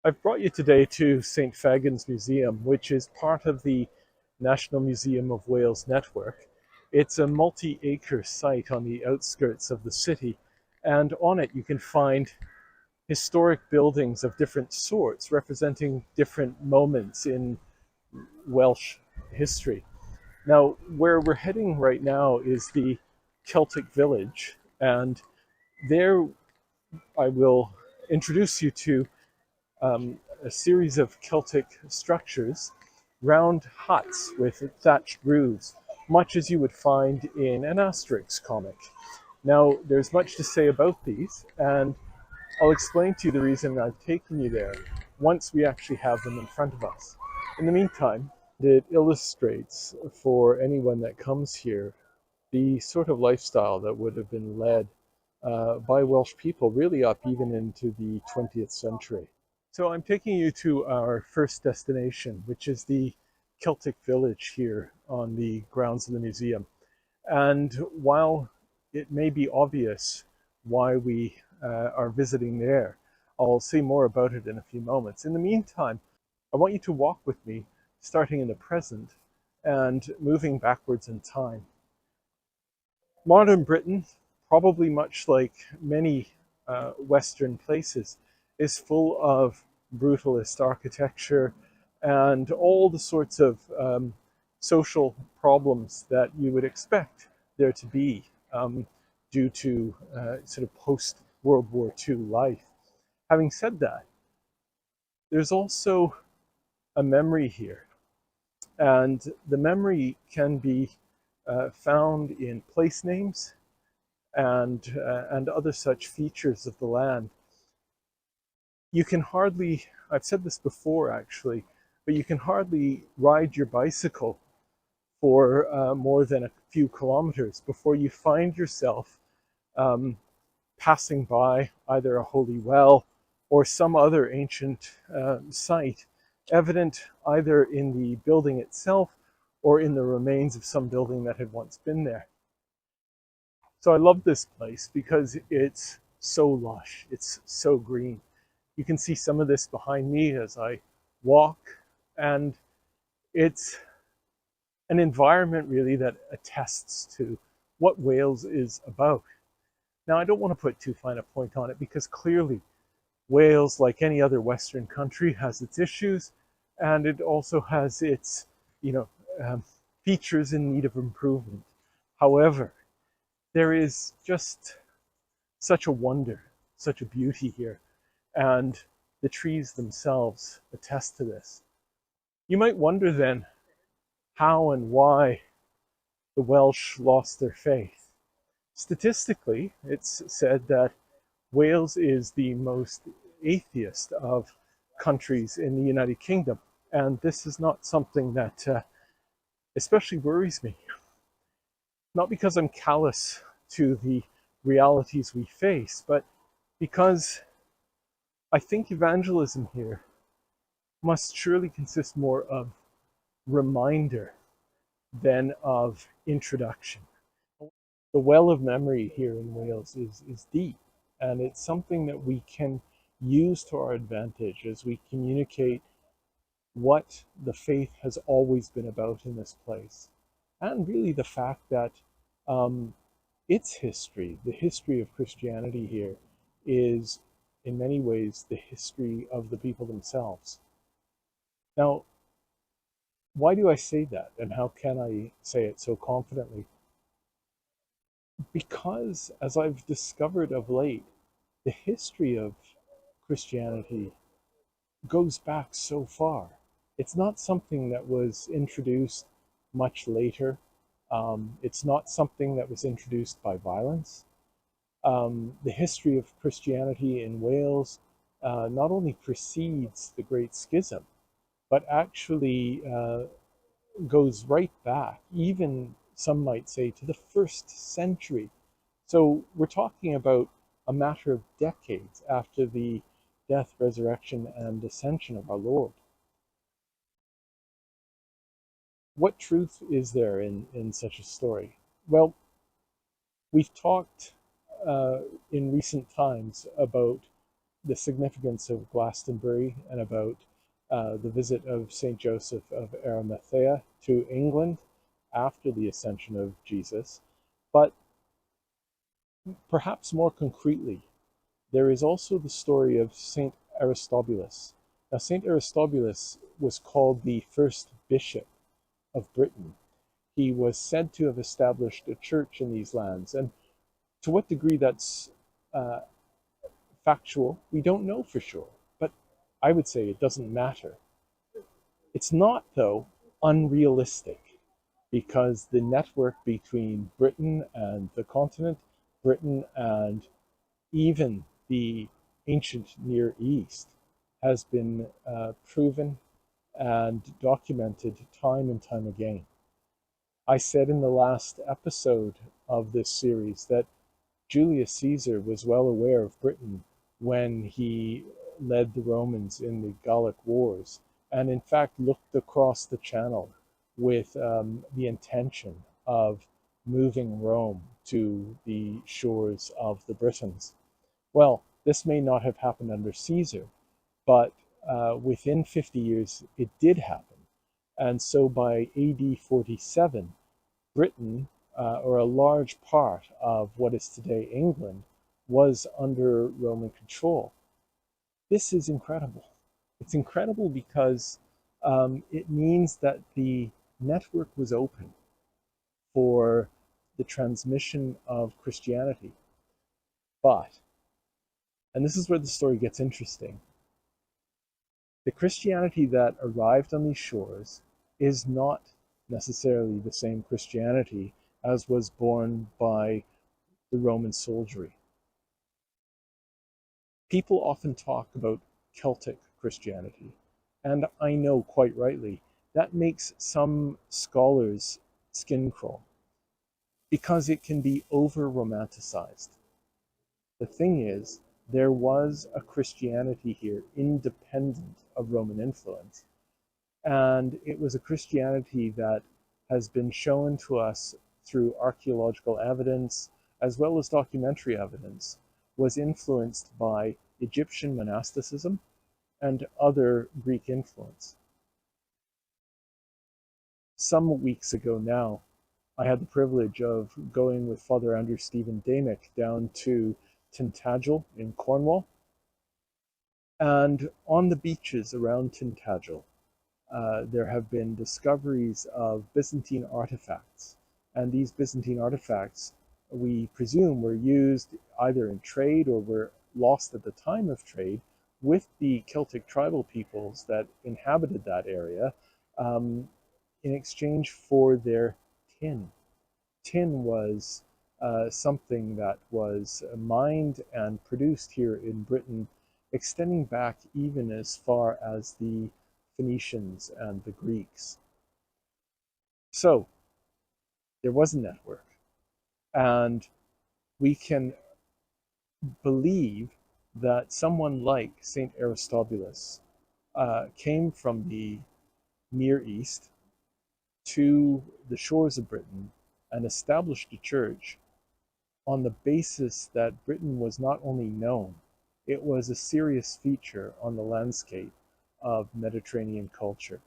I've brought you today to St. Fagan's Museum, which is part of the National Museum of Wales network. It's a multi-acre site on the outskirts of the city, and on it you can find historic buildings of different sorts representing different moments in Welsh history. Now, where we're heading right now is the Celtic village, and there I will introduce you to a series of Celtic structures, round huts with thatched roofs, much as you would find in an Asterix comic. Now, there's much to say about these, and I'll explain to you the reason I've taken you there once we actually have them in front of us. In the meantime, it illustrates for anyone that comes here the sort of lifestyle that would have been led by Welsh people really up even into the 20th century. So I'm taking you to our first destination, which is the Celtic village here on the grounds of the museum. And while it may be obvious why we are visiting there, I'll say more about it in a few moments. In the meantime, I want you to walk with me, starting in the present and moving backwards in time. Modern Britain, probably much like many Western places, is full of brutalist architecture and all the sorts of social problems that you would expect there to be due to sort of post-World War II life. Having said that, there's also a memory here, and the memory can be found in place names and other such features of the land. You can hardly, I've said this before actually, but you can hardly ride your bicycle for more than a few kilometers before you find yourself passing by either a holy well or some other ancient site, evident either in the building itself or in the remains of some building that had once been there. So I love this place because it's so lush, it's so green. You can see some of this behind me as I walk, and it's an environment really that attests to what Wales is about. Now, I don't want to put too fine a point on it because clearly Wales, like any other Western country, has its issues, and it also has its, features in need of improvement. However, there is just such a wonder, such a beauty here, and the trees themselves attest to this. You might wonder then how and why the Welsh lost their faith. Statistically, it's said that Wales is the most atheist of countries in the United Kingdom, and this is not something that especially worries me. Not because I'm callous to the realities we face, but because I think evangelism here must surely consist more of reminder than of introduction. The well of memory here in Wales is deep, and it's something that we can use to our advantage as we communicate what the faith has always been about in this place. And really the fact that its history, the history of Christianity here, is in many ways the history of the people themselves. Now, why do I say that, and how can I say it so confidently? Because, as I've discovered of late, the history of Christianity goes back so far. It's not something that was introduced much later. It's not something that was introduced by violence. The history of Christianity in Wales not only precedes the Great Schism, but actually goes right back, even some might say, to the 1st century. So we're talking about a matter of decades after the death, resurrection, and ascension of our Lord. What truth is there in such a story? Well, we've talked in recent times about the significance of Glastonbury and about the visit of St. Joseph of Arimathea to England after the ascension of Jesus. But perhaps more concretely, there is also the story of St. Aristobulus. Now, St. Aristobulus was called the first bishop of Britain. He was said to have established a church in these lands. And to what degree that's uh, factual, we don't know for sure. But I would say it doesn't matter. It's not, though, unrealistic because the network between Britain and the continent, Britain and even the ancient Near East, has been proven and documented time and time again. I said in the last episode of this series that Julius Caesar was well aware of Britain when he led the Romans in the Gallic Wars, and in fact looked across the Channel with the intention of moving Rome to the shores of the Britons. Well, this may not have happened under Caesar, but within 50 years it did happen. And so by AD 47, Britain, or a large part of what is today England, was under Roman control. This is incredible. It's incredible because it means that the network was open for the transmission of Christianity. But, and this is where the story gets interesting, the Christianity that arrived on these shores is not necessarily the same Christianity as was borne by the Roman soldiery. People often talk about Celtic Christianity, and I know quite rightly that makes some scholars' skin crawl because it can be over-romanticized. The thing is, there was a Christianity here independent of Roman influence, and it was a Christianity that has been shown to us through archaeological evidence as well as documentary evidence, was influenced by Egyptian monasticism and other Greek influence. Some weeks ago now, I had the privilege of going with Father Andrew Stephen Damick down to Tintagel in Cornwall. And on the beaches around Tintagel, there have been discoveries of Byzantine artifacts. And these Byzantine artifacts, we presume, were used either in trade or were lost at the time of trade with the Celtic tribal peoples that inhabited that area in exchange for their tin. Tin was something that was mined and produced here in Britain, extending back even as far as the Phoenicians and the Greeks. So there was a network, and we can believe that someone like St. Aristobulus came from the Near East to the shores of Britain and established a church on the basis that Britain was not only known, it was a serious feature on the landscape of Mediterranean culture.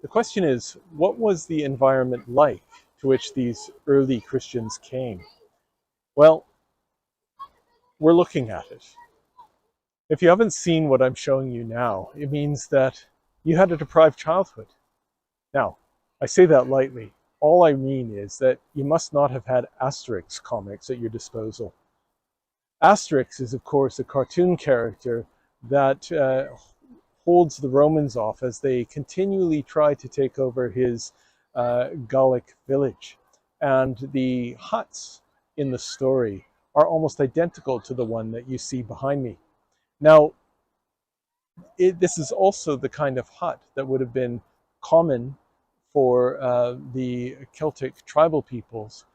The question is, what was the environment like to which these early Christians came? Well, we're looking at it. If you haven't seen what I'm showing you now, it means that you had a deprived childhood. Now, I say that lightly. All I mean is that you must not have had Asterix comics at your disposal. Asterix is, of course, a cartoon character that holds the Romans off as they continually try to take over his Gallic village. And the huts in the story are almost identical to the one that you see behind me. Now, this is also the kind of hut that would have been common for the Celtic tribal peoples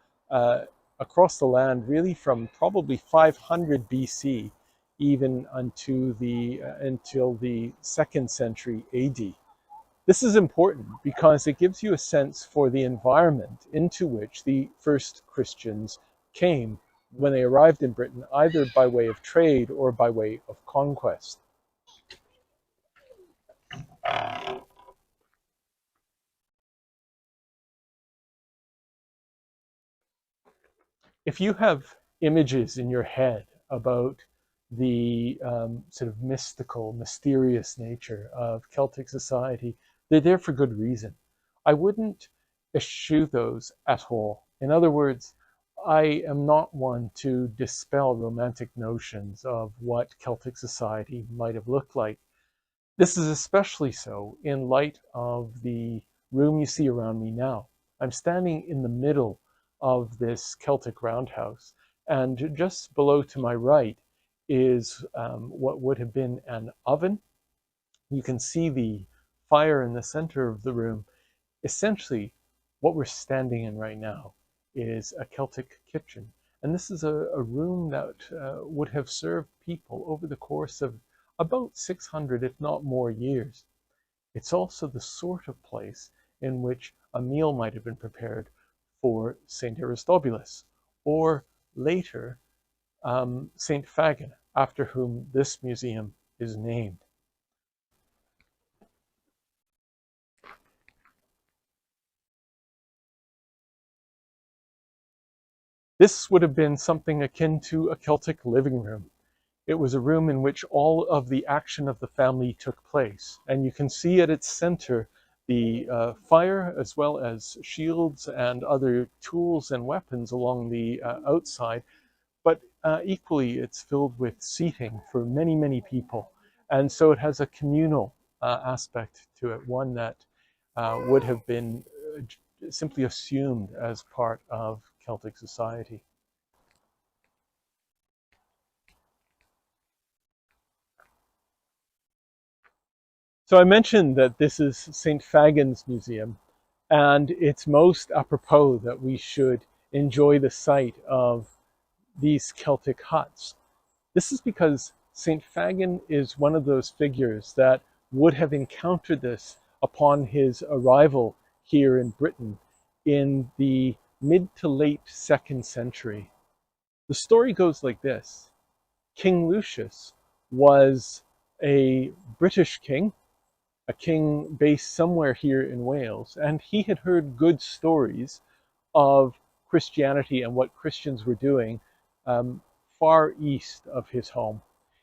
across the land, really from probably 500 BC even until the 2nd century AD. This is important because it gives you a sense for the environment into which the first Christians came when they arrived in Britain, either by way of trade or by way of conquest. If you have images in your head about the sort of mystical, mysterious nature of Celtic society, they're there for good reason. I wouldn't eschew those at all. In other words, I am not one to dispel romantic notions of what Celtic society might have looked like. This is especially so in light of the room you see around me now. I'm standing in the middle of this Celtic roundhouse, and just below to my right is what would have been an oven. You can see the fire in the center of the room. Essentially, what we're standing in right now is a Celtic kitchen. And this is a room that would have served people over the course of about 600, if not more, years. It's also the sort of place in which a meal might have been prepared for St. Aristobulus, or later St. Fagin, after whom this museum is named. This would have been something akin to a Celtic living room. It was a room in which all of the action of the family took place. And you can see at its center the fire, as well as shields and other tools and weapons along the outside. But equally, it's filled with seating for many, many people. And so it has a communal aspect to it, one that would have been simply assumed as part of Celtic society. So I mentioned that this is St. Fagin's museum, and it's most apropos that we should enjoy the sight of these Celtic huts. This is because St. Fagin is one of those figures that would have encountered this upon his arrival here in Britain in the mid to late 2nd century. The story goes like this. King Lucius was a British king, a king based somewhere here in Wales, and he had heard good stories of Christianity and what Christians were doing um, far east of his home.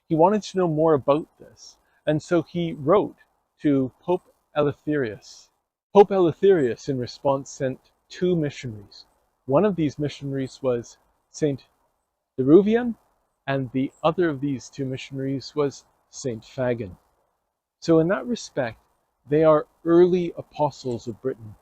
He wanted to know more about this, and so he wrote to Pope Eleutherius. Pope Eleutherius, in response, sent two missionaries. One of these missionaries was Saint Deruvian, and the other of these two missionaries was Saint Fagin. So in that respect, they are early apostles of Britain.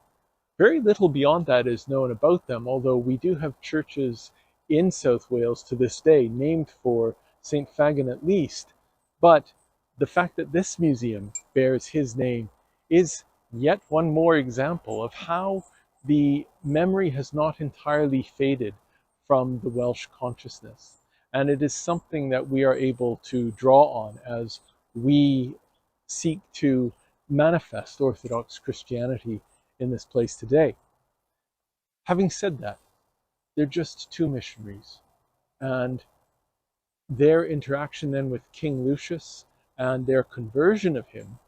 Very little beyond that is known about them, although we do have churches in South Wales to this day named for St. Fagin at least. But the fact that this museum bears his name is yet one more example of how the memory has not entirely faded from the Welsh consciousness. And it is something that we are able to draw on as we seek to manifest Orthodox Christianity in this place today. Having said that, they're just two missionaries, and their interaction then with King Lucius and their conversion of him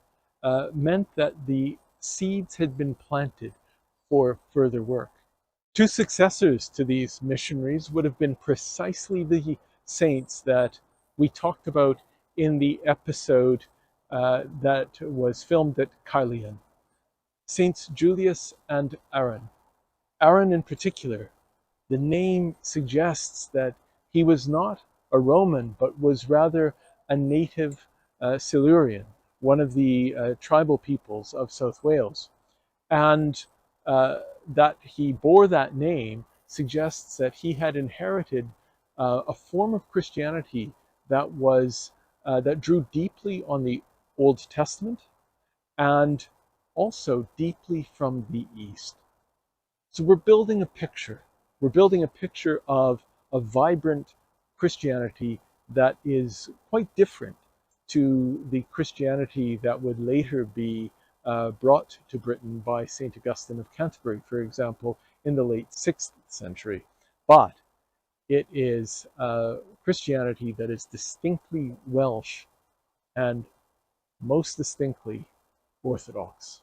meant that the seeds had been planted for further work. Two successors to these missionaries would have been precisely the saints that we talked about in the episode that was filmed at Caerleon. Saints Julius and Aaron. Aaron in particular, the name suggests that he was not a Roman, but was rather a native Silurian, one of the tribal peoples of South Wales. And that he bore that name suggests that he had inherited a form of Christianity that was that drew deeply on the Old Testament and also deeply from the East. So we're building a picture. We're building a picture of a vibrant Christianity that is quite different to the Christianity that would later be brought to Britain by St. Augustine of Canterbury, for example, in the late 6th century. But It is Christianity that is distinctly Welsh and most distinctly Orthodox.